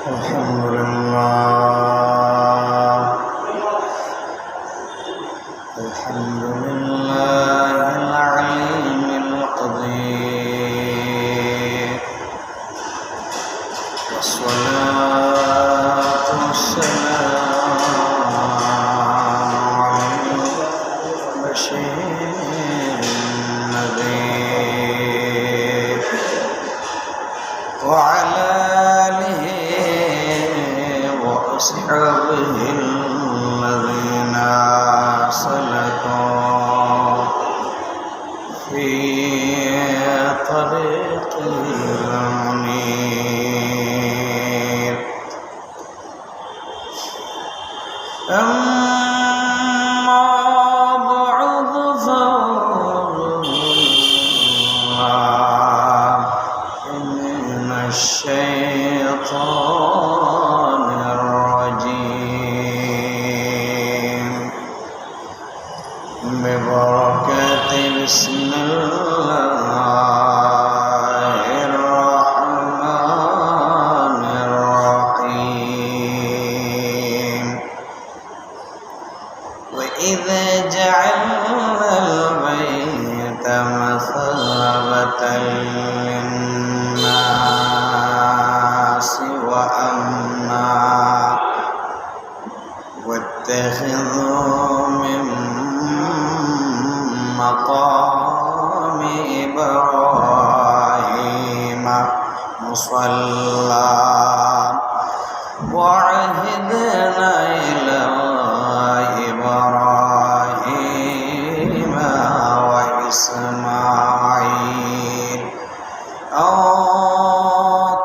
الحمد لله العليم القدير، والصلاة والسلام على البشير النذير وعلى آله وأصحابه الذين سلكوا في طريق المنير. أما بعد من الشيطان الرجيم ببركة بسم الله الرحمن الرحيم. وإذا جعلنا البيت مثابة للناس وأمنا واتخذوا من مقام إبراهيم مصلى وعهدنا إلى إبراهيم وإسماعيل أن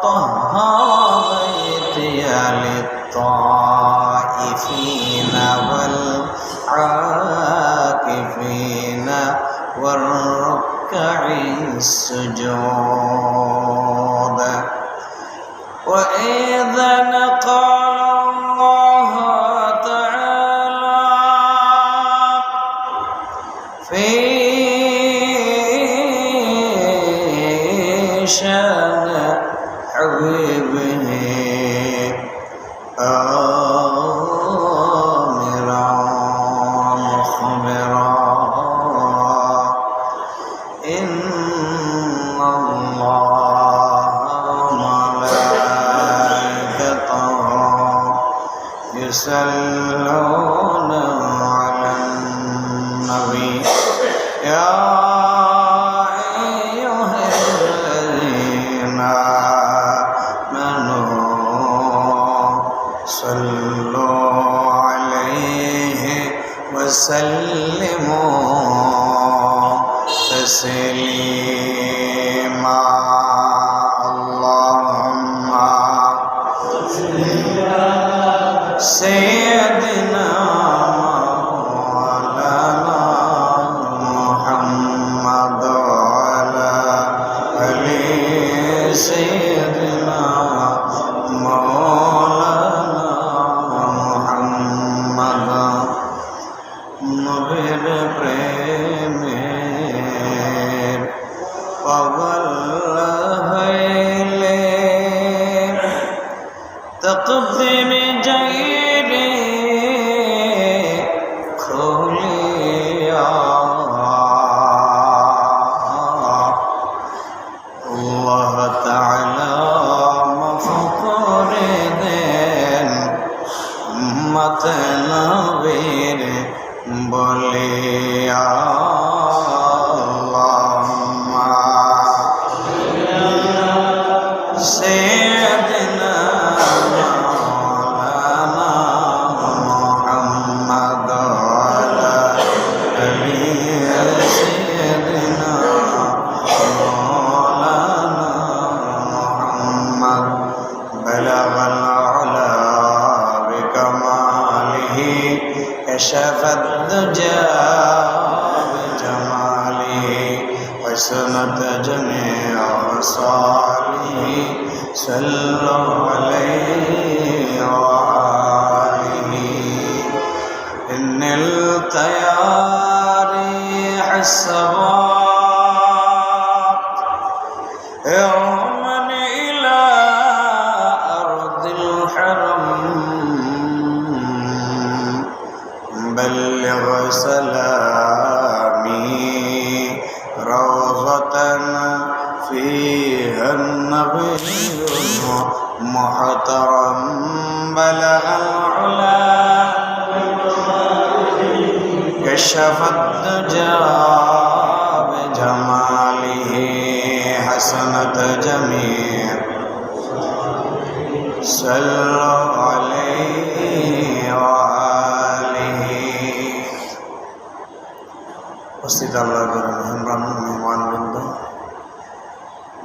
طهر بيتي للطائفين والعاكفين والركع السجود. وإذا قال الله تعالى في شان حبيبه آمرا مخبرا إن الله وملائكته يصلون على النبي يا أيها الذين آمنوا صلوا عليه وسلموا تسليما. اللهم سيدنا مولانا محمد وعلى آل سيدنا مولانا محمد নবীর প্রেমের পাগল হইলে তকদিম যাইরে খুলিয়া আল্লাহ তাআলা মাফ করে দেন উম্মত নবীর বলিয়া আল্লাহুম্মা সাইয়্যিদিনা মাওলানা মুহাম্মদ ওয়ালা আলি সাইয়্যিদিনা মাওলানা মুহাম্মদ বালাগাল উলা বিকামালিহি كشف الدجى بجماله وسنت جميع وصاله صلوا عليه وآله. إن التياريح السباق يوما إلى أرض المحترم بلغ العلا كشف الدجى بجماله حسنت جميع صلوا عليه وآله উপস্থিত আল্লাহর মেহমানবৃন্দ,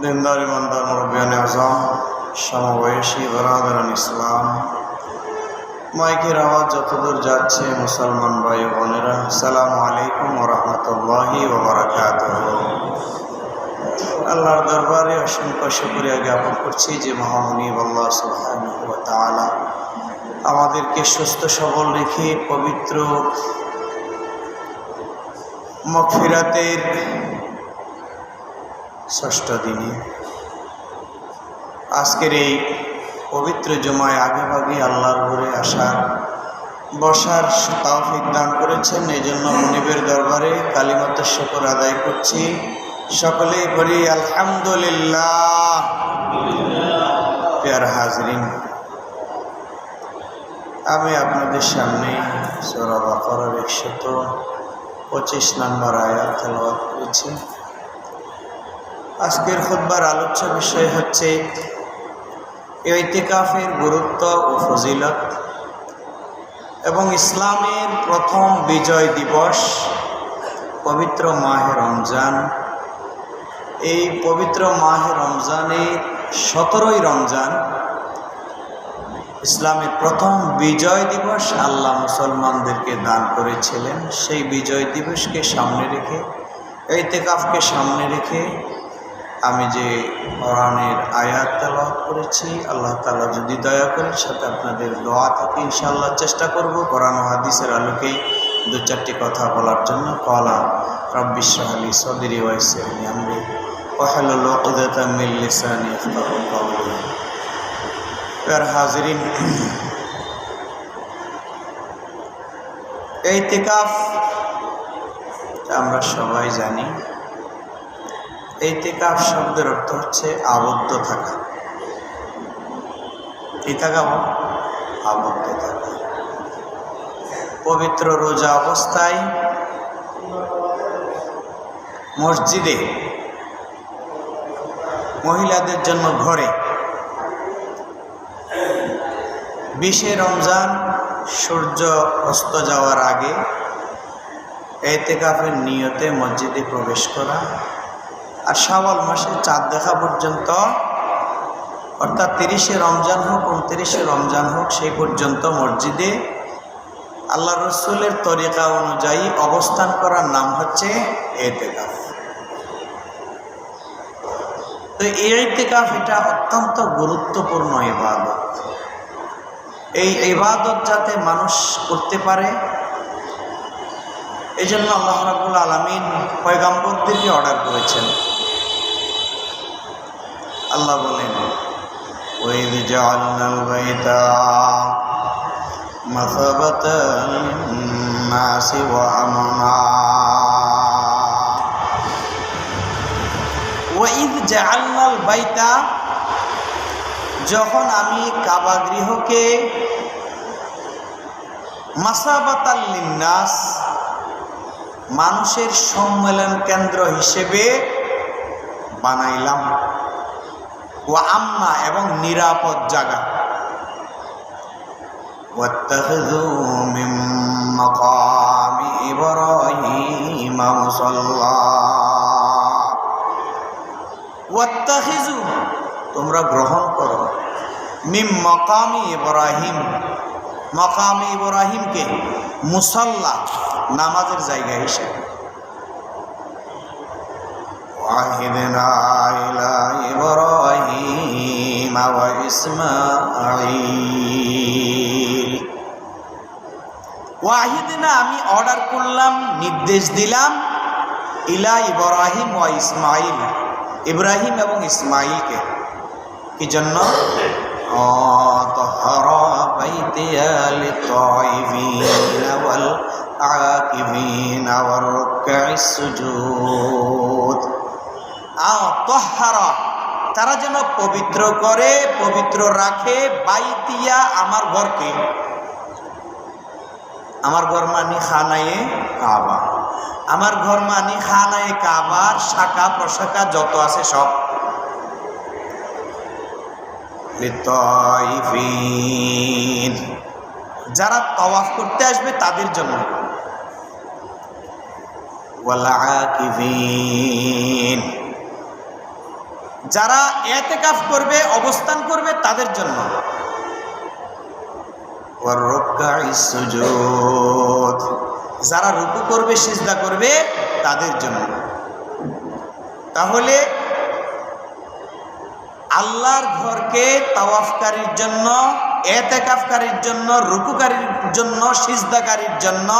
দিনদার ইমানদার মুরব্বিয়ানে আযম, সমবয়সী বরাদরান ইসলাম, মাইকের আওয়াজ যতদূর যাচ্ছে মুসলমান ভাই বোনেরা, আসসালামু আলাইকুম ওয়া রাহমাতুল্লাহি ওয়া বারাকাতুহু। আল্লাহর দরবারে অসংখ্য শুকরিয়া জ্ঞাপন করছি যে মহামনিব আল্লাহ সুবহানাহু ওয়া তাআলা আমাদেরকে সুস্থ সবল রেখে পবিত্র মাগফিরাতের ষষ্ঠ দিনে আজকের এই পবিত্র জুমায় আগেভাগে আল্লাহর ঘরে আসার বসার তৌফিক দান করেছেন। এই জন্য মনিবের দরবারে কালিমাত শুকর আদায় করছি। সকলেই বলি আলহামদুলিল্লাহ। প্রিয় হাজরিন, আমি আপনাদের সামনে সূরা বাকারার 125 নম্বর আয়াত তেলাওয়াত করেছি। আজকের খুতবার আলোচ্য বিষয় হচ্ছে ইতিকাফের গুরুত্ব ও ফজিলত এবং ইসলামের প্রথম বিজয় দিবস পবিত্র মাহে রমজান। এই পবিত্র মাহে রমজানে 17ই রমজান ইসলামের প্রথম বিজয় দিবস আল্লাহ মুসলমানদেরকে দান করেছিলেন। সেই বিজয় দিবসকে সামনে রেখে, ইতিকাফকে সামনে রেখে আমি যে কোরআনের আয়াত তেলাওয়াত করেছি, আল্লাহ তাআলা যদি দয়া করেন সাথে আপনাদের দোয়া থাকে ইনশাআল্লাহ চেষ্টা করব কোরআন ও হাদিসের আলোকেই দু চারটি কথা বলার জন্য। ক্বালা রাব্বি ইশরাহ লি সাদরি ওয়া ইয়াসসির লি আমরি ওয়াহলুল উকদাতাম মিন লিসানি ইয়াফকাহু কওলি। প্রিয় হাজরিন, ইতিকাফ আমরা সবাই জানি। ইতিকাফ শব্দের অর্থ হচ্ছে আবদ্ধ থাকা। কি থাকা? আবদ্ধ থাকা। পবিত্র রোজা অবস্থায় মসজিদে, মহিলাদের জন্য ঘরে 20 রমজান সূর্য অস্ত যাওয়ার আগে ইতিকাফের নিয়তে মসজিদে প্রবেশ করা, আর শাওয়াল মাসে চাঁদ দেখা পর্যন্ত, অর্থাৎ 30 রমজান হোক 29 রমজান হোক, সেই পর্যন্ত মসজিদে আল্লাহ রসুলের তরিকা অনুযায়ী অবস্থান করার নাম হচ্ছে ইতিকাফ। তো এই ইতিকাফ এটা অত্যন্ত গুরুত্বপূর্ণ ইবাদত। এই ইবাদত যাতে মানুষ করতে পারে, এই জন্য আল্লাহ রাব্বুল আলামিন পয়গম্বরদেরকে অর্ডার করেছেন। আল্লাহ বলেন, ওয়াইয জাআলনাল বাইতা মাসাবাতান লিন-নাসি ওয়া আমনা। ওয়াইয জাআলনাল বাইতা, যখন আমি কাবা গৃহকে মাসাবাতাল লিন-নাস, মানুষের সম্মেলন কেন্দ্র হিসেবে বানাইলাম, ওয়া আমনা, এবং নিরাপদ জায়গা। ওয়াত্তাখিযু মিন মাকামি ইব্রাহিম মুসাল্লা। ওয়াত্তাখিযু, তোমরা গ্রহণ করো, মিন মাকামি ইব্রাহিম, মাকামি ইব্রাহিমকে মুসাল্লা, নামাজের জায়গা হিসেবে। ওয়াহিদনা ইলা ইব্রাহিম ওয়া ইসমাঈল। ওয়াহিদনা, আমি অর্ডার করলাম, নির্দেশ দিলাম, ইলা ইব্রাহিম ওয়া ইসমাঈল, ইব্রাহিম এবং ইসমাঈলকে। কি জন্য? তাহারা বাইতিয়া লিত-তাইফিন ওয়াল আকিফিন ওয়ার রুকআইস সুজুদ। তাহারা, তারা যেন পবিত্র করে, পবিত্র রাখে বাইতিয়া, আমার ঘরকে। আমার ঘর মানে খানায়ে কাবা, আমার ঘর মানে খানায়ে কাবার শাখা প্রশাখা যত আছে সব। লিতাইফিন, যারা তাওয়াফ করতে আসবে তাদের জন্য। ওয়াল আকিফিন, যারা ইতিকাফ করবে, অবস্থান করবে তাদের জন্য। ওয়ার রুকআইস সুজুদ, যারা রুকু করবে, সিজদা করবে তাদের জন্য। তাহলে আল্লাহর ঘরকে তাওয়াফকারীর জন্য, ইতিকাফকারীর জন্য, রুকুকারীর জন্য, সিজদাকারীর জন্য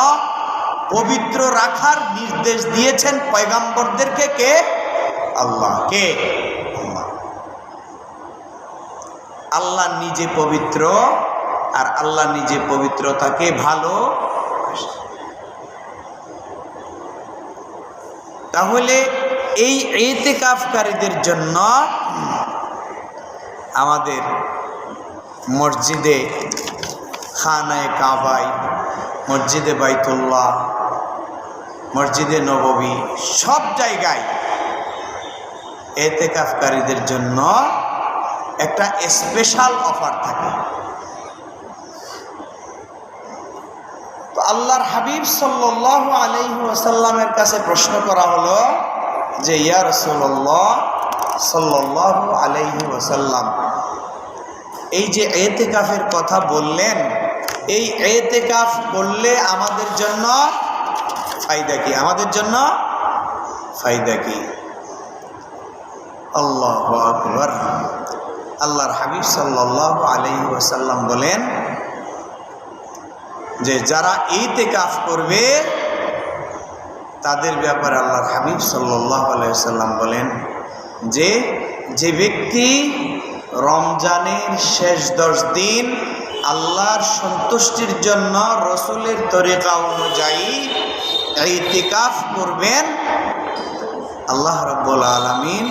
পবিত্র রাখার নির্দেশ দিয়েছেন পয়গম্বরদেরকে। কে? আল্লাহ। কে? আল্লাহ। আল্লাহ নিজে পবিত্র, আর আল্লাহ নিজে পবিত্রতাকে ভালো। তাহলে এই ইতিকাফকারীদের জন্য আমাদের মসজিদে খানায়ে কাবায়, মসজিদে বাইতুল্লাহ, মসজিদে নববী, সব জায়গায় ইতিকাফকারীদের জন্য একটা স্পেশাল অফার থাকে। তো আল্লাহর হাবিব সাল্লাল্লাহু আলাইহি ওয়াসাল্লামের কাছে প্রশ্ন করা হলো যে ইয়া রাসূলুল্লাহ সাল্লাল্লাহু আলাইহি ওয়াসাল্লাম, এই যে ইতিকাফের কথা বললেন, এই ইতিকাফ করলে আমাদের জন্য ফায়দা কি? আমাদের জন্য ফায়দা কি? আল্লাহু আকবার। আল্লাহর হাবিব সাল্লাল্লাহু আলাইহি ওয়াসাল্লাম বলেন যে যারা ইতিকাফ করবে তাদের ব্যাপারে আল্লাহর হাবিব সাল্লাল্লাহু আলাইহি ওয়াসাল্লাম বলেন যে যে ব্যক্তি রমজানের শেষ 10 দিন আল্লাহর সন্তুষ্টির জন্য রসুলের তরিকা অনুযায়ী ইতিকাফ করবেন, আল্লাহ রাব্বুল আলামিন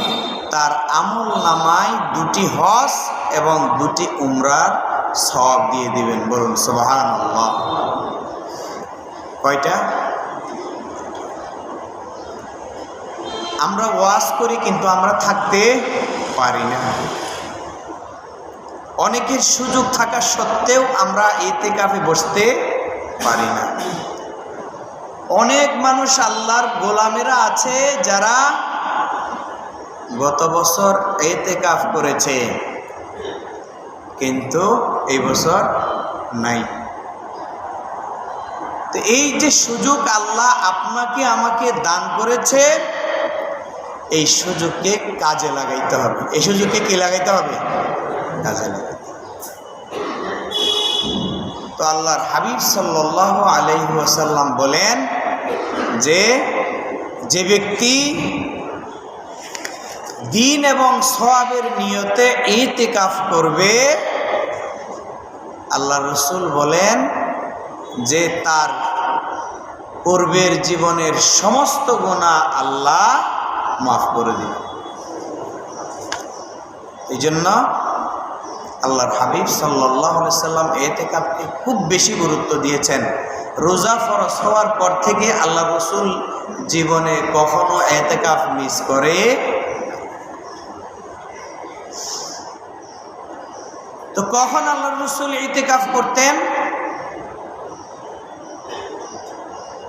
তার আমল নামায় 2টি হজ এবং 2টি উমরার সওয়াব দিয়ে দিবেন। বলুন সুবহানাল্লাহ। কয়টা? আমরা ওয়াজ করি কিন্তু আমরা থাকতে পারি না। অনেকের সুযোগ থাকা সত্ত্বেও আমরা ইতিকাফে বসতে পারি না। অনেক মানুষ আল্লাহর গোলামেরা আছে যারা গত বছর ইতিকাফ করেছে কিন্তু এই বছর নাই। তো এই যে সুযোগ আল্লাহ আপনাকে আমাকে দান করেছে, এই সুযোগকে কাজে লাগাইতে হবে। এই সুযোগকে কি লাগাইতে হবে? কাজে লাগাইতে। তো আল্লাহর হাবিব সাল্লাল্লাহু আলাইহি ওয়াসাল্লাম বলেন যে যে ব্যক্তি দিন এবং সওয়াবের নিয়তে ইতিকাফ করবে, আল্লাহ রসুল বলেন যে তার পূর্বের জীবনের সমস্ত গুনাহ আল্লাহ মাফ করে দিবে। এই জন্য আল্লাহর হাবিব সাল্লাল্লাহু আলাইহি সাল্লাম ইতিকাফকে খুব বেশি গুরুত্ব দিয়েছেন। রোজা ফরজ হওয়ার পর থেকে আল্লাহ রসুল জীবনে কখনো ইতিকাফ মিস করে। তো কখন আল্লাহ রসুল ইতিকাফ করতেন?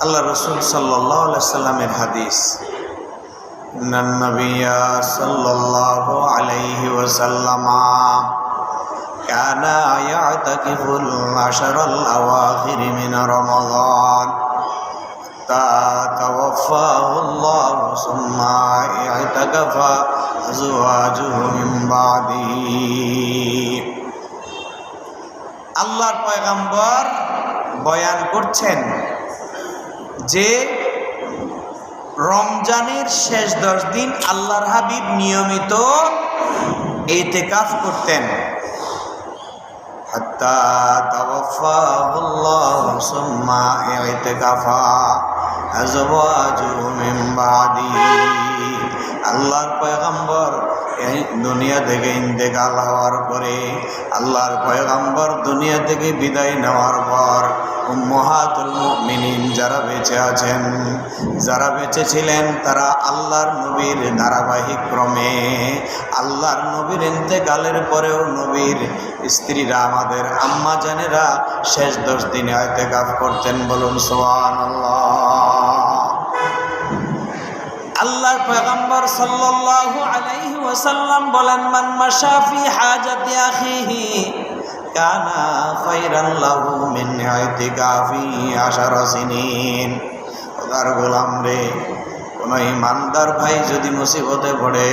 আল্লাহ রসুল সাল্লাল্লাহু আলাইহি সাল্লামের হাদিস, নবিয়া সাল্লাল্লাহু আলাইহি ওয়াসাল্লাম কানা ইয়াতাকিফুল আশরাল আওয়াখির মিন রমাদান তাওয়াফাহুল্লাহ সুম্মা ইয়াতাকাফা আজওয়াজুহু মিন বাদিহি। আল্লাহর পয়গম্বর বয়ান করছেন যে রমজানের শেষ 10 দিন আল্লাহর হাবিব নিয়মিত ইতিকাফ করতেন। হাত্তা তাওয়াফাহুল্লাহ সুম্মা ইতিকাফা আজওয়াজুহু মিন বাদিহি। আল্লাহর পয়গম্বর দুনিয়া থেকে ইন্তেকাল হওয়ার পরে আল্লাহর পয়গম্বর দুনিয়া থেকে বিদায় নেওয়ার পর উম্মাহাতুল মুমিনিন যারা বেঁচে আছেন, যারা বেঁচে ছিলেন, তারা আল্লাহর নবীর ধারাবাহিক ক্রমে আল্লাহর নবীর ইন্তেকালের পরেও নবীর স্ত্রীরা, আমাদের আম্মা জানেরা শেষ 10 দিনে ইতিকাফ করতেন। বলুন সুবহানাল্লাহ। আল্লাহর পয়গম্বর সাল্লাল্লাহু আলাইহি ওয়াসাল্লাম বলেন, মান মাশা ফি হাজাতি আখিহি কানা খায়রান লাহু মিন ইতিকাফি 10 সিনিন। খোদার গোলাম রে, কোন ইমানদার ভাই যদি মুসিবতে পড়ে,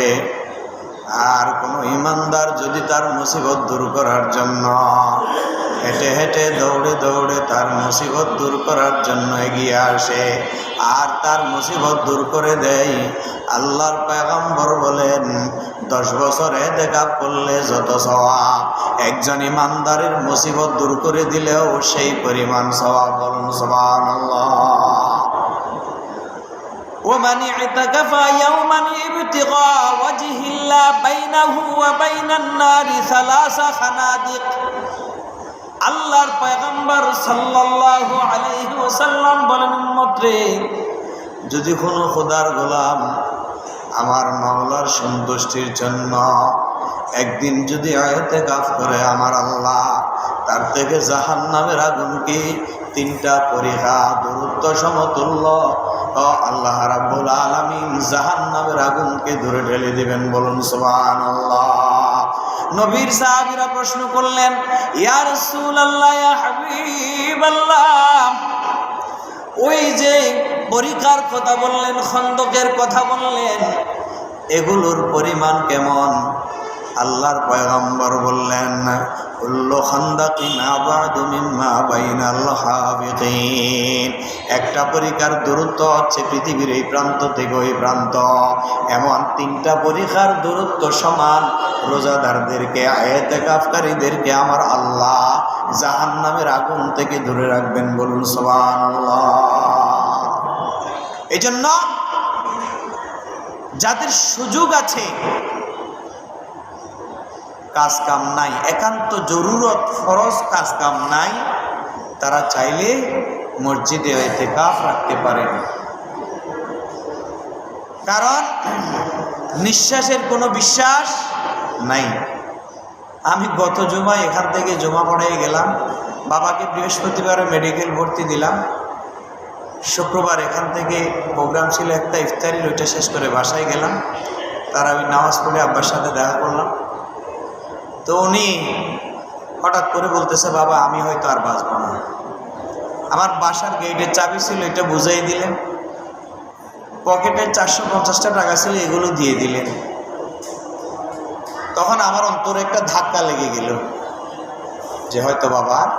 আর কোন ইমানদার যদি তার মুসিবত দূর করার জন্য হেঁটে হেঁটে দৌড়ে দৌড়ে তার মুসিবত দূর করার জন্য এগিয়ে আসে আর তার মুসিবত দূর করে দেয়, আল্লাহর পয়গম্বর বলেন 10 বছর ইতিকাফ করলে যত সওয়াব, একজন ইমানদারের মুসিবত দূর করে দিলেও সেই পরিমাণ সওয়াব। বলুন সুবহানাল্লাহ। ومن اعتكف يوما ابتغاء وجه الله بينه وبين النار 3 خنادق। আল্লাহর পয়গম্বর সাল্লাল্লাহু আলাইহি ওয়াসাল্লাম বলেন, উম্মত রে, যদি কোনো খোদার গোলাম আমার মাওলার সন্তুষ্টির জন্য একদিন যদি ইতিকাফ করে, আমার আল্লাহ তার থেকে জাহান্নামের আগুনকে 3টা পরিখা দূরত্ব সমতুল্য আল্লাহ রাব্বুল আলামিন জাহান্নামের আগুনকে দূরে ঠেলে দিবেন। বলুন সুবহানাল্লাহ। নবীর সাহাবীরা প্রশ্ন করলেন, ইয়া রাসূলুল্লাহ, ইয়া হাবিবাল্লাহ, ওই যে পরিখার কথা বললেন, খন্দকের কথা বললেন, এগুলোর পরিমাণ কেমন? আল্লাহর পয়গম্বর বললেন, কুল্লু খান্দাকিন আবাদু মিম্মা বাইনাল হাবিতিন। একটা পরিখার দূরত্ব হচ্ছে পৃথিবীর এই প্রান্ত থেকে ওই প্রান্ত, এমন 3টা পরিখার দূরত্ব সমান। রোজাদারদেরকে, ইতিকাফকারীদেরকে আমার আল্লাহ জাহান্নামের আগুন থেকে দূরে রাখবেন। বলুন সুবহানাল্লাহ। এই জন্য যাদের সুযোগ আছে, কাজ কাম নাই, একান্ত জরুরত ফরজ কাজ কাম নাই, তারা চাইলে মসজিদে ইতিকাফ রাখতে পারেন। কারণ নিঃশ্বাসের কোনো বিশ্বাস নাই। আমি গত জুমায় এখান থেকে জুমা পড়াই গেলাম, বাবাকে বৃহস্পতিবারে মেডিকেল ভর্তি দিলাম, শুক্রবার এখান থেকে প্রোগ্রাম ছিল একটা ইফতারির, ওইটা শেষ করে বাসায় গেলাম। তারাবি নামাজ পড়ে আব্বার সাথে দেখা করলাম। তো উনি হঠাৎ করে বলতেছে, বাবা আমি হয়তো আর বাঁচব না। আমার বাসার গেটের চাবি ছিল, এটা বুঝাই দিলেন। পকেটে 450টা টাকা ছিল, এগুলো দিয়ে দিলেন। তখন আমার অন্তরে একটা ধাক্কা লেগে গেল যে হয়তো বাবা আর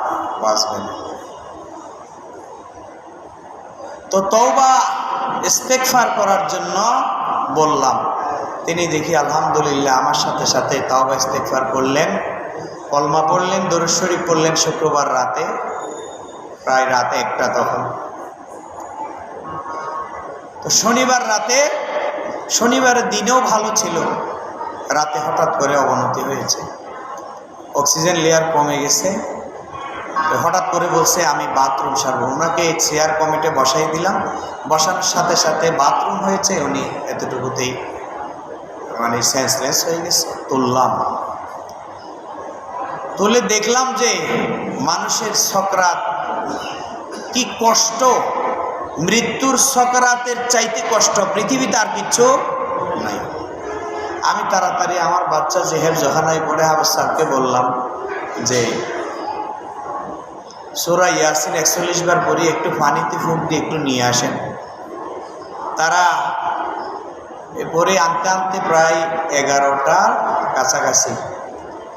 বাঁচবে না। তো তওবা ইস্তেগফার করার জন্য বললাম। তিনি দেখি আলহামদুলিল্লাহ আমার সাথে সাথে তওবা ইস্তেগফার করলেন, কলমা পড়লেন, দরুদ শরীফ পড়লেন। শুক্রবার রাতে, প্রায় রাতে 1টা তখন। তো শনিবার রাতে, শনিবারের দিনেও ভালো ছিল, রাতে হঠাৎ করে অবনতি হয়েছে, অক্সিজেন লেয়ার কমে গেছে। তো হঠাৎ করে বলছে আমি বাথরুম সারবো। ওনাকে চেয়ার কমিটে বসাই দিলাম, বসানোর সাথে সাথে বাথরুম হয়েছে, উনি এতটুকুতেই মানে সেন্সলেস হয়ে গেছে। তুললাম, তুলে দেখলাম যে মানুষের সকরাত কি কষ্ট, মৃত্যুর সকরাতের চাইতে কষ্ট পৃথিবীতে আর কিছু নাই। আমি তাড়াতাড়ি আমার বাচ্চা যে হেফজখানায় পড়ে হাফেজ সাহেবকে বললাম যে সূরা ইয়াসিন 41 বার পড়ি, একটু পানিতে ফুঁক দিয়ে একটু নিয়ে আসেন। তারা পরে আনতে আনতে প্রায় 11টার কাছাকাছি।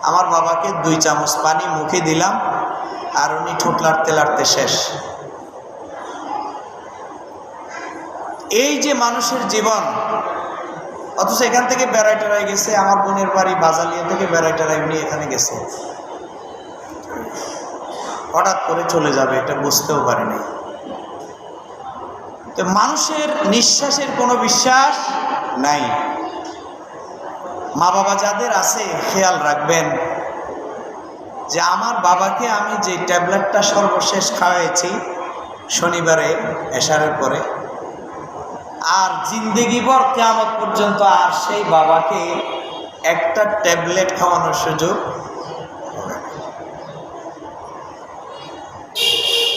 আমার বাবাকে 2 চামচ পানি মুখে দিলাম, আর উনি ঠোঁট লাড়তে লাড়তে শেষ। এই যে মানুষের জীবন, অথচ এখান থেকে বেড়াইটারাই গেছে। আমার বোনের বাড়ি বাজালিয়া থেকে বেড়াইটারাই উনি এখানে গেছে, হঠাৎ করে চলে যাবে এটা বুঝতেও পারিনি। তো মানুষের নিঃশ্বাসের কোনো বিশ্বাস নাই। মা বাবা যাদের আছে খেয়াল রাখবেন যে আমার বাবাকে আমি যে ট্যাবলেটটা সর্বশেষ খাওয়াইছি শনিবারে এশারের পরে, আর জিন্দেগিভর কিয়ামত পর্যন্ত আর সেই বাবাকে একটা ট্যাবলেট খাওয়ানোর সুযোগ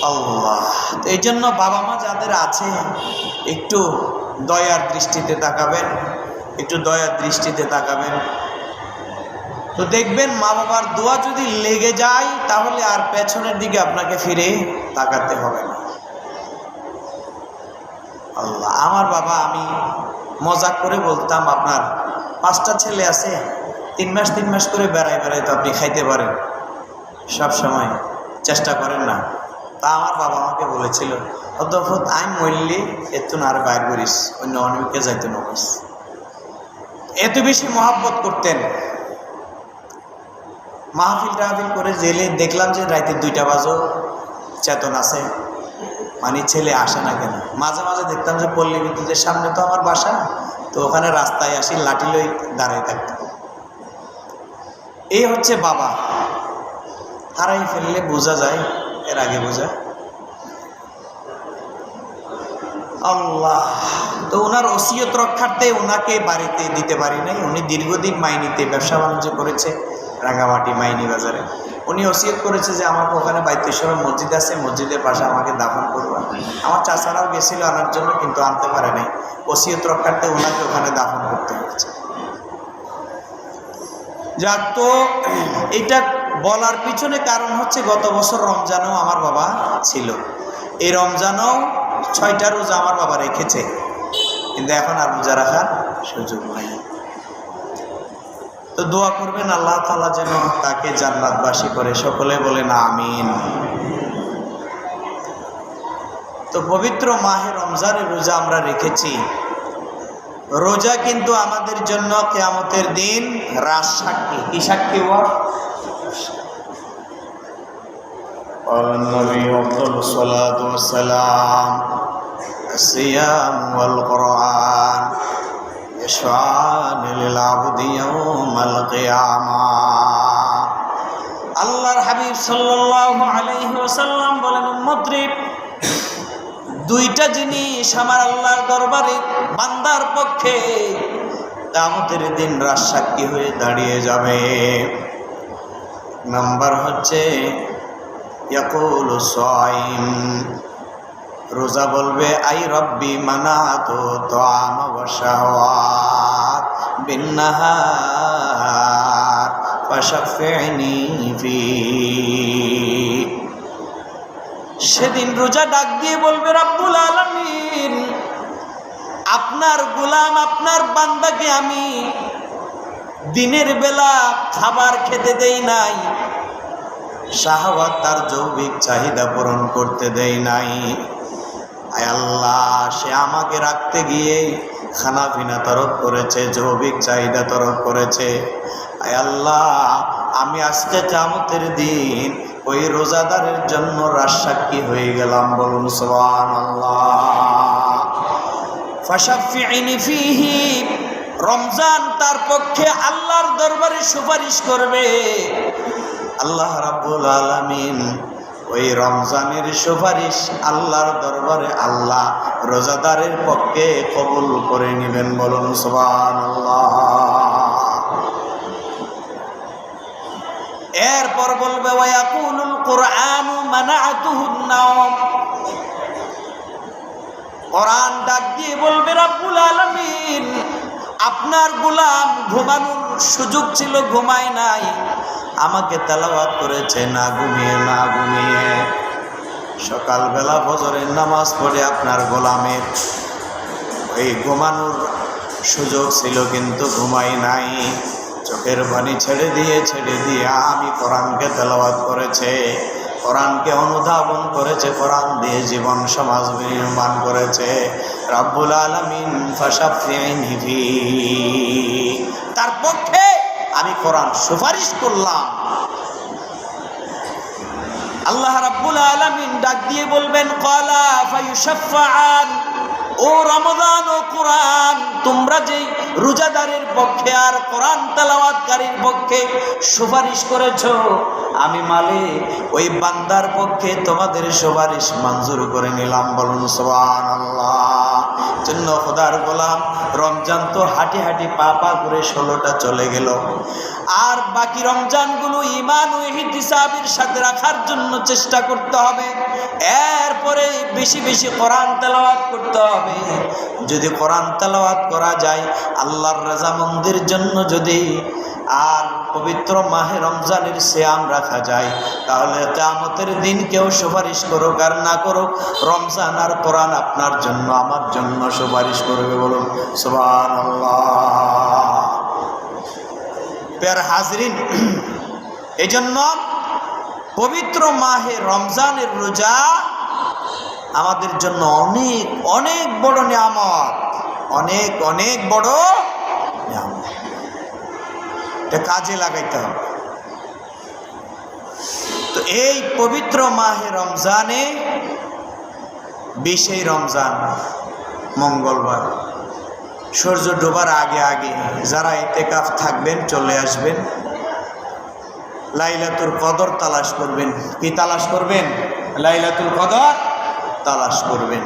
আল্লাহ। এই জন্য বাবা মা যাদের আছে একটু দয়ার দৃষ্টিতে তাকাবেন, একটু দয়ার দৃষ্টিতে তাকাবেন। তো দেখবেন মা বাবার দোয়া যদি লেগে যায় তাহলে আর পেছনের দিকে আপনাকে ফিরে তাকাতে হবে না। আল্লাহ, আমার বাবা, আমি মজাক করে বলতাম আপনার 5টা ছেলে আছে, 3 মাস করে বেড়ায় তো আপনি খাইতে পারেন, সব সময় চেষ্টা করেন না। তা আমার বাবা আমাকে বলেছিল, অধ্যপত আমি মরলে এত না আর বাইর করিস, অন্য অনেকে যাইতে নকরিস। এত বেশি মহাব্বত করতেন। মাহফিল টাহফিল করে জেলে দেখলাম যে রাতে 2টা বাজো চেতন আছে, মানে ছেলে আসে না কেন। মাঝে মাঝে দেখতাম যে পল্লী বিদ্যুতের সামনে তো আমার বাসা, তো ওখানে রাস্তায় আসি লাঠি লই দাঁড়াই থাকতাম। এই হচ্ছে বাবা, হারাই ফেললে বোঝা যায়, এর আগে বোঝা আল্লাহ। তো ওনার ওসিয়ত রক্ষার্থে ওনাকে বাড়িতে দিতে পারি নাই। উনি দীর্ঘদিন মাইনিতে ব্যবসা বাণিজ্য করেছে, রাঙ্গামাটি মাইনি বাজারে। উনি ওসিয়ত করেছে যে আমাকে ওখানে বাইতেশ্বর মসজিদ আছে, মসজিদের পাশে আমাকে দাফন করবা। আমার চাচারাও গেছিল আনার জন্য, কিন্তু আনতে পারে নাই। ওসিয়ত রক্ষার্থে ওনাকে ওখানে দাফন করতে হয়েছে। যাক, তো এটা বলার পিছনে কারণ হচ্ছে গত বছর রমজানেও আমার বাবা ছিল। এই রমজানেও 6টা রোজা আমার বাবা রেখেছে, কিন্তু এখন আর রোজা রাখার সুযোগ নাই। তো দোয়া করবেন আল্লাহ তাআলা যেন তাকে জান্নাতবাসী করে, সকলে বলেন আমিন। তো পবিত্র মাহে রমজানের রোজা আমরা রেখেছি। রোজা কিন্তু আমাদের জন্য কিয়ামতের দিন রাজ সাক্ষী। কি সাক্ষী? নবী আফদালুস সালাতু ওয়াস সালাম সিয়াম ওয়াল কুরআন ইয়াশফা'আন লিল আবদি ইয়াওমাল কিয়ামাহ। আল্লাহর হাবিব সাল্লাল্লাহু আলাইহি ওয়াসাল্লাম বলেন, উম্মতরে 2টা জিনিস আমার আল্লাহর দরবারে বান্দার পক্ষে কিয়ামতের দিন রাজ সাক্ষী হয়ে দাঁড়িয়ে যাবে। নাম্বার হচ্ছে ইয়াকুলু সাইম, রোজা বলবে, আই রব্বি মানাতু তা'আমা ওয়া শাহওয়াত বিন-নাহার ফাশাফি'নি ফি। সেদিন রোজা ডাক দিয়ে বলবে, রব্বুল আলামিন, আপনার গোলাম, আপনার বান্দাকে আমি দিনের বেলা খাবার খেতে দেই নাই, শাহওয়াত তার যৌবিক চাহিদা পূরণ করতে দেই নাই। আয় আল্লাহ, সে আমাকে রাখতে গিয়ে খানা পিনা তরক করেছে, যৌবিক চাহিদা তরক করেছে। আয় আল্লাহ, আমি আজকে কিয়ামতের দিন ওই রোজাদারের জন্য রাজ সাক্ষী হয়ে গেলাম। বলুন সুবহানাল্লাহ। ফাশাফি'নি ফিহি, রমজান তার পক্ষে আল্লাহর দরবারে সুপারিশ করবে। আল্লাহ রাব্বুল আলামিন ওই রমজানের সুপারিশ আল্লাহর দরবারে আল্লাহ রোজাদারের পক্ষে কবুল করে নেবেন। বলুন সুবহানাল্লাহ। এরপর বলবে, ওয়ায়াকুলুল কুরআনু মানা'তুহুন নাওম, কোরআন ডাক দিয়ে বলবে, রব্বুল আলামিন, আপনার গোলাম ঘুমানোর সুযোগ ছিল, ঘুমায় নাই, আমাকে তেলাওয়াত করেছে না ঘুমিয়ে। সকালবেলা ফজরের নামাজ পড়ে আপনার গোলামের ওই ঘুমানোর সুযোগ ছিল, কিন্তু ঘুমাই নাই। চোখের পানি ছেড়ে দিয়ে আমি কোরআনকে তেলাওয়াত করেছে, কোরআনকে অনুধাবন করেছে, কোরআন দিয়ে জীবন সমাজ নির্মাণ করেছে। রব্বুল আলামিন ফাশাফি'নি ফি, তার পক্ষে আমি কোরআন সুপারিশ করলাম। আল্লাহ রাব্বুল আলামিন ডাক দিয়ে বলবেন, ক্বালা ফায়ুশাফাআন, ও রমজান ও কোরআন, তোমরা যেই রোজাদারের পক্ষে আর কোরআন তেলাওয়াতকারীর পক্ষে সুপারিশ করেছো, আমি মালিক ওই বান্দার পক্ষে তোমাদের সুপারিশ মঞ্জুর করে নিলাম। বলুন সুবহানাল্লাহ। জন্য খোদার গোলাম, রমজান তো হাঁটি হাঁটি পা পা করে 16টা চলে গেল। আর বাকি রমজানগুলো ঈমান ও ইহতিসাবের সাথে রাখার জন্য চেষ্টা করতে হবে। এরপরে বেশি বেশি কোরআন তেলাওয়াত করতে হবে। যদি কোরআন তেলাওয়াত করা যায় আল্লাহর রাজামন্দির জন্য, যদি আর পবিত্র মাহে রমজানের সিয়াম রাখা যায়, তাহলে কিয়ামতের দিন কেউ সুপারিশ করুক আর না করুক, রমজান আর কোরআন আপনার জন্য আমার জন্য সুপারিশ করবে। বলুন সুবহানাল্লাহ। প্যার হাজরিন, এই জন্য পবিত্র মাহে রমজানের রোজা আমাদের জন্য অনেক অনেক বড় নিয়ামত, অনেক অনেক বড় নিয়ামত। এটা কাজে লাগাইতে হবে। তো এই পবিত্র মাহে রমজানে 20 রমজান মঙ্গলবার সূর্য ডোবার আগে আগে যারা ইতিকাফ থাকবেন চলে আসবেন, লাইলাতুল কদর তালাশ করবেন। কি তালাশ করবেন? লাইলাতুল কদর তালাশ করবেন।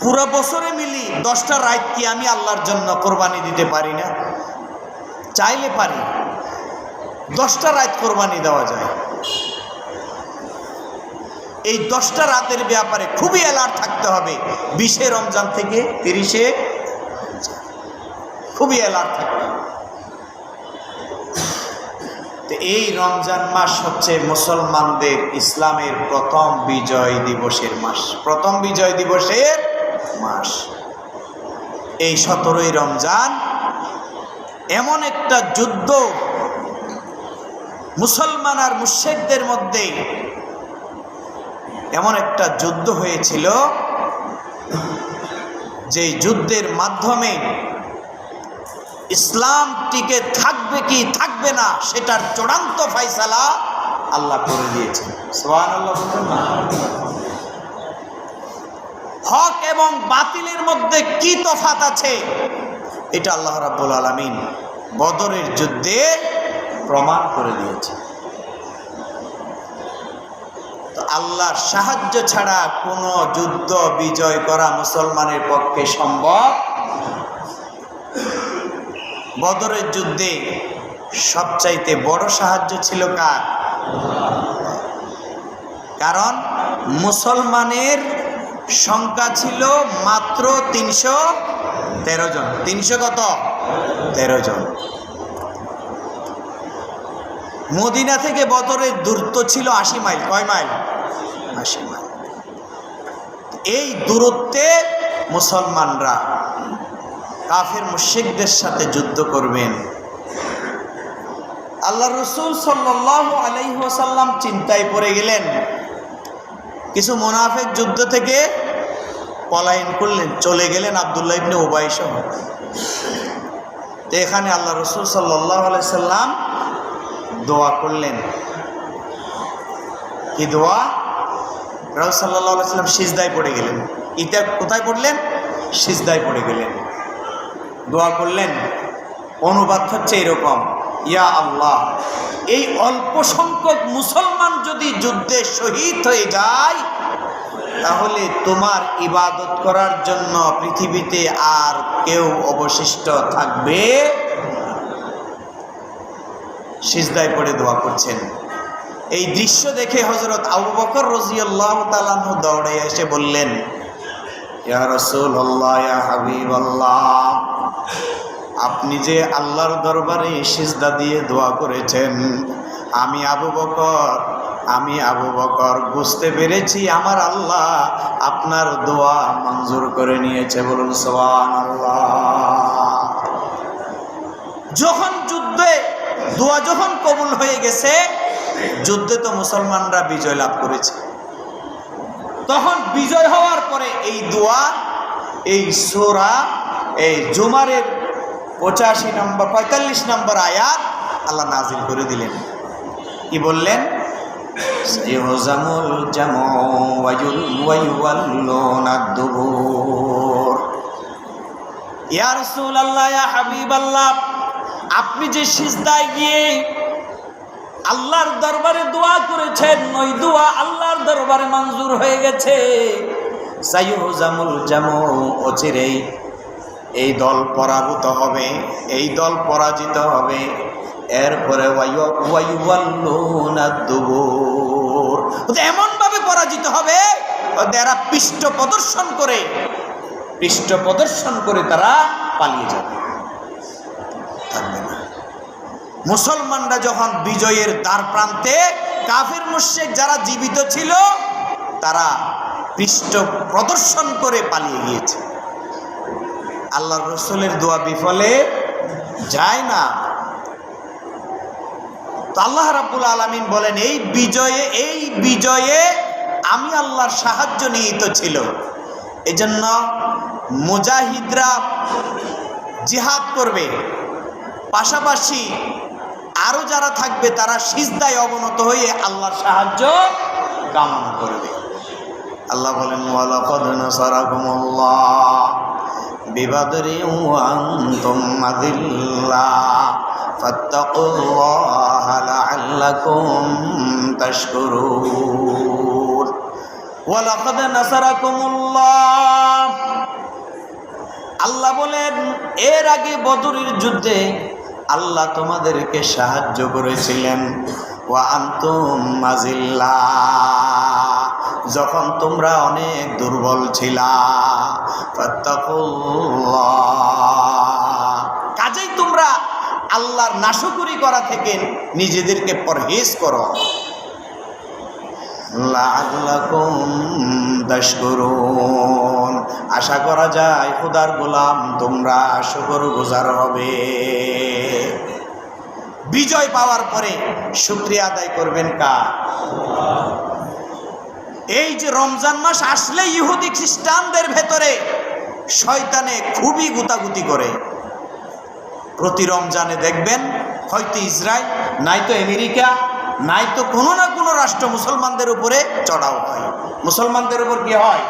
পুরো বছরে মিলি 10টা রাত কি আমি আল্লাহর জন্য কোরবানি দিতে পারি না? চাইলে পারি, 10টা রাত কোরবানি দেওয়া যায়। এই 10টা রাতের ব্যাপারে খুবই অ্যালার্ট থাকতে হবে। 20 রমজান থেকে 30 খুবই অ্যালার্ট থাকতে হবে। এই রমজান মাস হচ্ছে মুসলমানদের ইসলামের প্রথম বিজয় দিবসের মাস, প্রথম বিজয় দিবসের মাস। এই 17ই রমজান এমন একটা যুদ্ধ মুসলমান আর মুশরিকদের মধ্যে, এমন একটা যুদ্ধ হয়েছিল যে যুদ্ধের মাধ্যমে ইসলাম টিকে থাকবে কি থাকবে না সেটার চূড়ান্ত ফয়সালা আল্লাহ করে দিয়েছেন। সুবহানাল্লাহ। হক এবং বাতিলের মধ্যে কি তফাৎ আছে এটা আল্লাহ রাব্বুল আলামিন বদরের যুদ্ধে প্রমাণ করে দিয়েছে। তো আল্লাহর সাহায্য ছাড়া কোনো যুদ্ধ বিজয় করা মুসলমানের পক্ষে সম্ভব। বদরের যুদ্ধে সবচাইতে বড় সাহায্য ছিল কার? কারণ মুসলমানের সংখ্যা ছিল মাত্র 313 জন। 300 কত? 13 জন। মদিনা থেকে বদরের দূরত্ব ছিল 80 মাইল। কয় মাইল? 80 মাইল। এই দূরত্বে মুসলমানরা কাফের মুশরিকদের সাথে যুদ্ধ করবেন। আল্লাহ রাসূল সাল্লাল্লাহু আলাইহি ওয়াসাল্লাম চিন্তায় পড়ে গেলেন। কিছু মুনাফিক যুদ্ধ থেকে পলায়ন করলেন, চলে গেলেন আব্দুল্লাহ ইবনে উবাই সহ। তো এখানে আল্লাহ রাসূল সাল্লাল্লাহু আলাইহি সাল্লাম দোয়া করলেন। কি দোয়া? রাসূল সাল্লাল্লাহু আলাইহি সাল্লাম সিজদায় পড়ে গেলেন। এটা কোথায় পড়লেন? সিজদায় পড়ে গেলেন। দোয়া করলেন, অনুবাদ হচ্ছে এরকম: ইয়া আল্লাহ, এই অল্প সংখ্যক মুসলমান যদি যুদ্ধে শহীদ হয়ে যায় তাহলে তোমার ইবাদত করার জন্য পৃথিবীতে আর কেউ অবশিষ্ট থাকবে। সিজদায় পড়ে দোয়া করছেন। এই দৃশ্য দেখে হযরত আবু বকর রাদিয়াল্লাহু তাআলা আনহু দৌড়ে এসে বললেন, ইয়া রাসূলুল্লাহ, ইয়া হাবিবাল্লাহ, আপনি যে আল্লাহর দরবারে সিজদা দিয়ে দোয়া করেছেন, আমি আবু বকর বুঝতে পেরেছি আমার আল্লাহ আপনার দোয়া মঞ্জুর করে নিয়েছে। বলুন সুবহানাল্লাহ। যখন যুদ্ধে দোয়া যখন কবুল হয়ে গেছে, যুদ্ধে তো মুসলমানরা বিজয় লাভ করেছে। তখন বিজয় হওয়ার পরে এই দোয়া, এই সূরা, এই জুমারের 45 নম্বর আয়াত আল্লাহ নাজিল করে দিলেন। কি বললেন? সাইয়ুহজামুল জামউ ওয়া ইউওয়াল্লুনাদ দুবুর। ইয়া রাসূলুল্লাহ, ইয়া হাবিবাল্লাহ, আপনি যে সিজদায় গিয়ে আল্লাহর দরবারে দোয়া করেছেন, ওই দোয়া আল্লাহর দরবারে মঞ্জুর হয়ে গেছে। সাইয়ুহজামুল জামউ, অচিরেই এই দল পরাভূত হবে, এই দল পরাজিত হবে। এরপরে ওয়া ইউওয়াল্লুনাদ দুবুর, এমন ভাবে পরাজিত হবে এরা পৃষ্ঠ প্রদর্শন করে তারা পালিয়ে যাবে, থাকবে না। মুসলমানরা যখন বিজয়ের দ্বার প্রান্তে, কাফির মুশরিক যারা জীবিত ছিল তারা পৃষ্ঠ প্রদর্শন করে পালিয়ে গিয়েছে। আল্লাহর রাসূলের দোয়া বিফলে যায় না। তো আল্লাহ রাব্বুল আলামিন বলেন, এই বিজয়ে আমি আল্লাহর সাহায্য নিহিত ছিল। এজন্য মুজাহিদরা জিহাদ করবে, পাশাপাশি আরো যারা থাকবে তারা সিজদায় অবনত হয়ে আল্লাহর সাহায্য কামনা করবে। আল্লাহ বলেন, ওয়ালাকাদ নাসারাকুমুল্লাহ বিবাদরিন ওয়া আনতুম আযিল্লা ফাত্তাকুল্লাহা লাআল্লাকুম তাশকুরুন। ওয়ালাকাদ নাসারাকুমুল্লাহ, আল্লাহ বলেন এর আগে বদরের যুদ্ধে আল্লাহ তোমাদেরকে সাহায্য করেছিলেন। ওয়া আনতুম আযিল্লা, যখন তোমরা অনেক দুর্বল ছিলা। ফাত্তাকুল্লাহ, কাজেই তোমরা আল্লাহর নাশকরি করা থেকে নিজেদেরকে পরহেজ করো। লাআল্লাকুম তাশকুরুন, আশা করা যায় খোদার গোলাম তোমরা শুকরগুজার হবে। বিজয় পাওয়ার পরে শুকরিয়া আদায় করবেন কার? এই যে রমজান মাস আসলে ইহুদি খ্রিস্টানদের ভেতরে শয়তানে খুবই গুতাগুতি করে। প্রতি রমজানে দেখবেন হয়তো ইসরায়েল, নয়তো আমেরিকা, নয়তো কোনো না কোনো রাষ্ট্র মুসলমানদের উপরে চড়াও হয়। মুসলমানদের উপর কি হয়?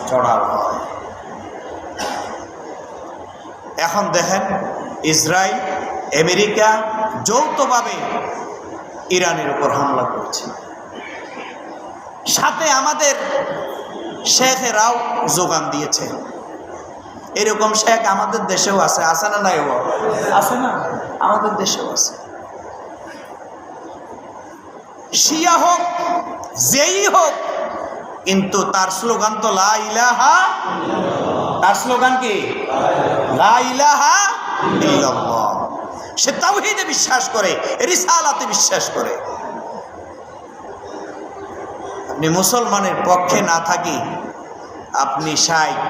চড়াও হয়। এখন দেখেন ইসরায়েল, আমেরিকা যৌথভাবে ইরানের উপর হামলা করছে, সাথে আমাদের শেখেরাও যোগান দিয়েছে। এরকম শেখ আমাদের দেশেও আছে, আছে না? নাই আছে না? আমাদের দেশেও আছে। শিয়া হোক, যেই হোক, কিন্তু তার স্লোগান তো লা ইলাহা। তার স্লোগান কি? লা ইলাহা ইল্লাল্লাহ। সে তাওহীদে বিশ্বাস করে, রিসালাতে বিশ্বাস করে। আপনি মুসলমানের পক্ষে না থাকি, আপনি শাইখ,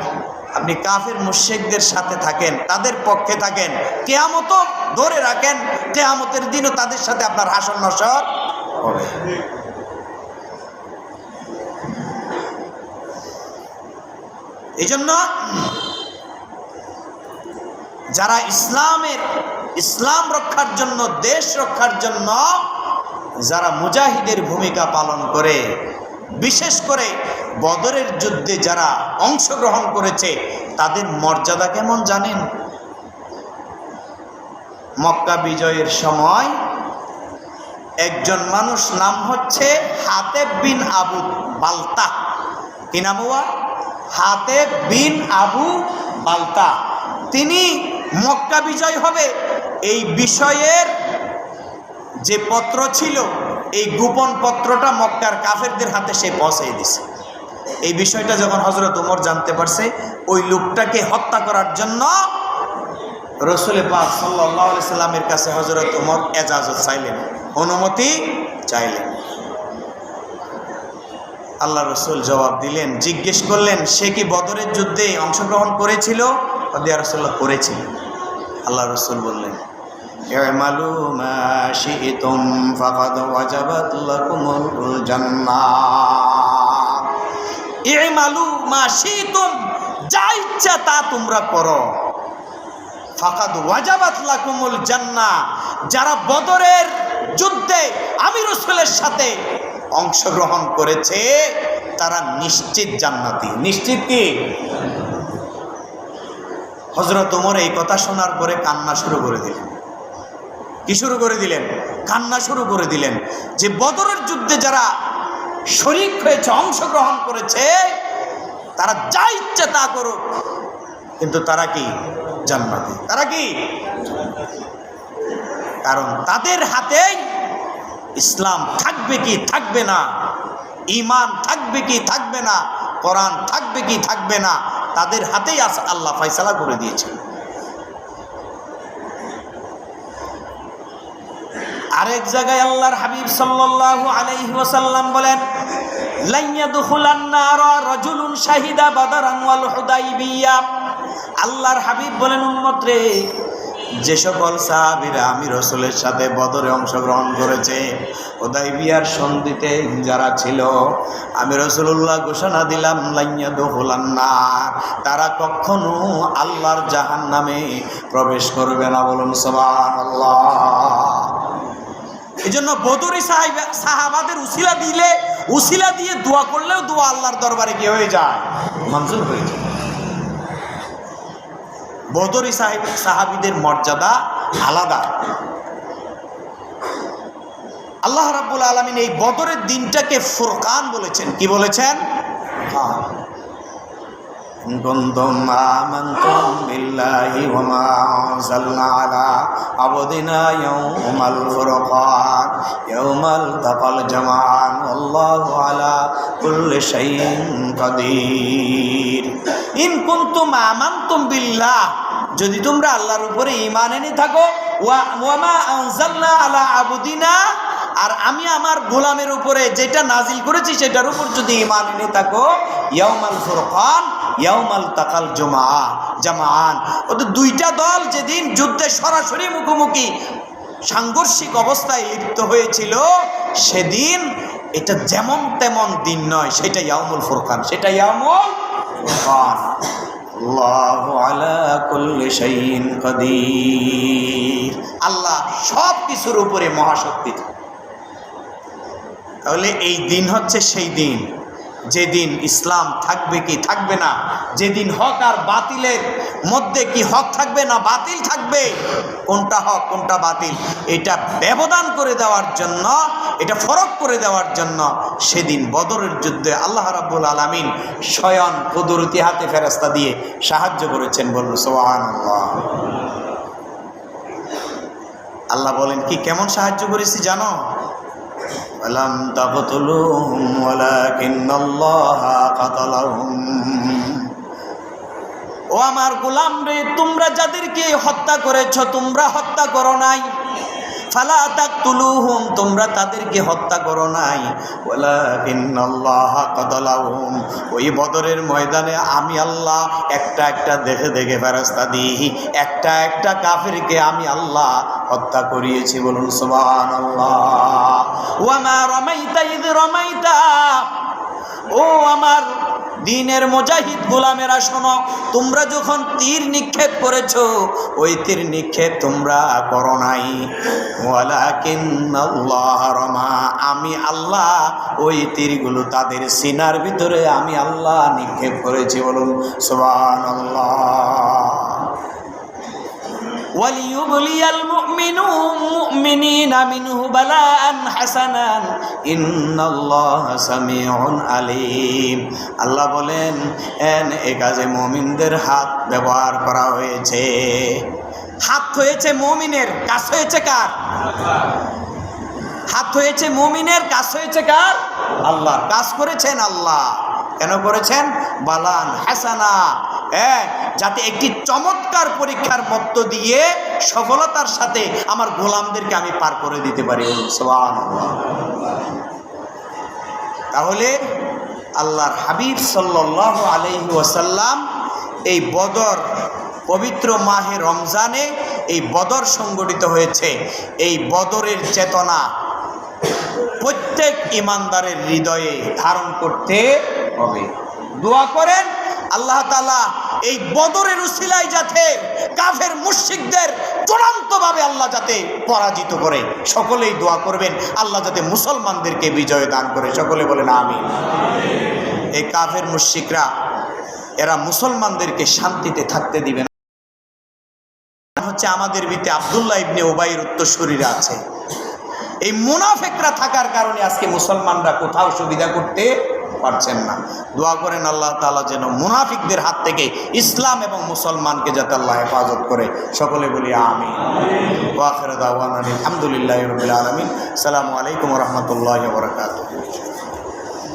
আপনি কাফির মুশরিকদের সাথে থাকেন, তাদের পক্ষে থাকেন, কিয়ামত ধরে রাখেন, কিয়ামতের দিনও তাদের সাথে আপনার হাসর নসর হবে। এই জন্য যারা ইসলাম রক্ষার জন্য, দেশ রক্ষার জন্য যারা মুজাহিদের ভূমিকা পালন করে, বিশেষ করে বদরের যুদ্ধে যারা অংশগ্রহণ করেছে, তাদের মর্যাদা কেমন জানেন? মক্কা বিজয়ের সময় একজন মানুষ, নাম হচ্ছে হাতেব বিন আবু বালতা। কি নাম হওয়া? হাতেব বিন আবু বালতা। তিনি মক্কা বিজয় হবে এই বিষয়ের যে পত্র ছিল, এই গোপন পত্রটা মক্কার কাফেরদের হাতে সে পৌঁছে দিছে। এই বিষয়টা যখন হযরত ওমর জানতে পারছে, ওই লোকটাকে হত্যা করার জন্য রাসূল পাক সাল্লাল্লাহু আলাইহি সাল্লামের কাছে হযরত ওমর ইজাজত চাইলেন, অনুমতি চাইলেন। আল্লাহ রাসূল জবাব দিলেন, জিজ্ঞেস করলেন সে কি বদরের যুদ্ধে অংশগ্রহণ করেছিল? ইয়া রাসূলুল্লাহ, করেছিল। আল্লাহ রাসূল বললেন, ইমালু মা শি'তুম ফাকাদ ওয়াজাবাত লাকুমুল জান্নাহ। ইমালু মা শি'তুম, যা ইচ্ছা তা তোমরা করো। ফাকাদ ওয়াজাবাত লাকুমুল জান্নাহ, যারা বদরের যুদ্ধে আমি রাসূলের সাথে অংশগ্রহণ করেছে তারা নিশ্চিত জান্নাতি। নিশ্চিত কি? হযরত ওমর এই কথা শোনার পরে কান্না শুরু করে দিলেন। কি শুরু করে দিলেন? কান্না শুরু করে দিলেন যে বদরের যুদ্ধে যারা শরীক হয়েছে, অংশগ্রহণ করেছে, তারা যা ইচ্ছে তা করুক, কিন্তু তারা কি জান্নাতি। তারা কি? কারণ তাদের হাতেই ইসলাম থাকবে কি থাকবে না, ঈমান থাকবে কি থাকবে না, কোরআন থাকবে কি থাকবে না, তাদের হাতেই আল্লাহ ফয়সালা করে দিয়েছেন। আরেক জায়গায় আল্লাহর হাবিব সাল্লাল্লাহু আলাইহি ওয়াসাল্লাম বলেন, লা ইয়াদখুলান নারা রাজুলুন শাহিদা বাদরান ওয়াল হুদাইবিয়া। আল্লাহর হাবিব বলেন, উম্মত রে, যে সকল সাহাবীরা আমি রাসূলের সাথে বদরে অংশগ্রহণ করেছে, হুদাইবিয়ার সন্ধিতে যারা ছিল, আমি রাসূলুল্লাহ ঘোষণা দিলাম, লা ইয়াদখুলান নার, তারা কখনো আল্লাহর জাহান্নামে প্রবেশ করবে না। বলুন সুবহানাল্লাহ। এই জন্য বদরি সাহাবাদের উসিলা দিয়ে দোয়া করলেও দোয়া আল্লাহর দরবারে কি হয়ে যায়? মঞ্জুর হয়ে যায়। বদরি সাহাবীদের মর্যাদা আলাদা। আল্লাহ রাব্বুল আলামিন এই বদরের দিনটাকে ফুরকান বলেছেন। কি বলেছেন? কুনতুম আমানতুম বিল্লাহি ওয়া মা আনজালনা আলা আবদিনা ইয়াউমাল ফুরকান ইয়াউমাল তাকাল জামাআন আল্লাহু আলা কুল্লি শাইইন কাদির। ইন কুনতুম আমানতুম বিল্লাহ, যদি তোমরা আল্লাহর উপরে ঈমান এনে থাকো, ওয়া মা আনজালনা আলা আবদিনা, আর আমি আমার গোলামের উপরে যেটা নাজিল করেছি সেটার উপর যদি ঈমান এনে থাকো, ইয়াউমাল ফুরকান ইয়াউমাল তাকাল জামাআন, ওদের দুইটা দল যেদিন যুদ্ধে সরাসরি মুখোমুখি সাংঘর্ষিক অবস্থায় লিপ্ত হয়েছিল, সেদিন এটা যেমন তেমন দিন নয়, সেটা ইয়াউমুল ফুরকান, সেটা ইয়াউমুল ফুরকান। আল্লাহু আলা কুল্লি শাইইন কাদির, আল্লাহ সব কিছুর উপরে মহাশক্তি। তাহলে এই দিন হচ্ছে সেই দিন যেদিন ইসলাম থাকবে কি থাকবে না, যেদিন হক আর বাতিলের মধ্যে কি হক থাকবে না বাতিল থাকবে, কোনটা হক কোনটা বাতিল, এটা ব্যবধান করে দেওয়ার জন্য, এটা ফরক করে দেওয়ার জন্য সেদিন বদরের যুদ্ধে আল্লাহ রাব্বুল আলামিন স্বয়ং কুদরতি হাতে ফেরেশতা দিয়ে সাহায্য করেছেন। বলুন সুবহানাল্লাহ। আল্লাহ বলেন কি কেমন সাহায্য করেছি জানো? আলাম তাকতুলুহুম ওয়ালাকিন্নাল্লাহা কাতালাহুম। ও আমার গোলাম রে, তোমরা যাদেরকে হত্যা করেছ তোমরা হত্যা করো নাই। ফালা তাকতুলুহুম, তোমরা তাদেরকে হত্যা করো নাই। ওয়ালাকিন্নাল্লাহা কাতালাহুম, ওই বদরের ময়দানে আমি আল্লাহ একটা একটা দেখে দেখে ফেরেশতা দিই, একটা একটা কাফিরকে আমি আল্লাহ হত্যা করিয়েছি। বলুন সুবহানাল্লাহ। ওয়া মা রামাইতা ইয রামাইতা, ও আমার দ্বীনের মুজাহিদ গোলামেরা শোনো, তোমরা যখন তীর নিক্ষেপ করেছো, ওই তীর নিক্ষেপ তোমরা করো নাই। ওয়ালাকিন্নাল্লাহ রামা, আমি আল্লাহ ওই তীরগুলো তাদের সিনার ভিতরে আমি আল্লাহ নিক্ষেপ করেছি। বলুন সুবহানাল্লাহ। ওয়ালিয়ুবলিয়াল মুমিনিনা মিনহু বালাআন হাসানান ইন্নাল্লাহা সামিউন আলিম। আল্লাহ বলেন এ কাজে মুমিনদের হাত ব্যবহার করা হয়েছে। হাত হয়েছে মুমিনের, কাজ হয়েছে কার? হাত হয়েছে মুমিনের, কাজ হয়েছে কার? আল্লাহর। কাজ করেছেন আল্লাহ। কেন করেছেন? বালান হাসানা, যাতে একটি চমৎকার পরীক্ষার মধ্য দিয়ে সফলতার সাথে আমার গোলামদেরকে আমি পার করে দিতে পারি। সুবহানাল্লাহ। তাহলে আল্লাহর হাবিব সাল্লাল্লাহু আলাইহি ওয়াসাল্লাম এই বদর পবিত্র মাহে রমজানে এই বদর সংগঠিত হয়েছে। এই বদরের চেতনা প্রত্যেক ইমানদারের হৃদয়ে ধারণ করতে হবে। দোয়া করেন আল্লাহ তাআলা এই বদরের উসিলায় যাতে কাফের মুশরিকদের চূড়ান্তভাবে আল্লাহ যাতে পরাজিত করে। সকলেই দোয়া করবেন আল্লাহ যাতে মুসলমানদেরকে বিজয় দান করে। সকলে বলেন আমিন। এই কাফের মুশরিকরা এরা মুসলমানদেরকে শান্তিতে থাকতে দিবে না। হচ্ছে আমাদের ভিতরে আব্দুল্লাহ ইবনে উবাইর উত্তরসূরিরা আছে। এই মুনাফিকরা থাকার কারণে আজকে মুসলমানরা কোথাও সুবিধা করতে পারছেন না। দোয়া করেন আল্লাহ তাআলা যেন মুনাফিকদের হাত থেকে ইসলাম এবং মুসলমানকে যাতে আল্লাহ হেফাজত করে। সকলে বলি আমিন। ওয়া আখিরু দাওয়ানা আলহামদুলিল্লাহি রাব্বিল আলামিন। আসসালামু আলাইকুম ওয়া রাহমাতুল্লাহি ওয়া বারাকাতুহু।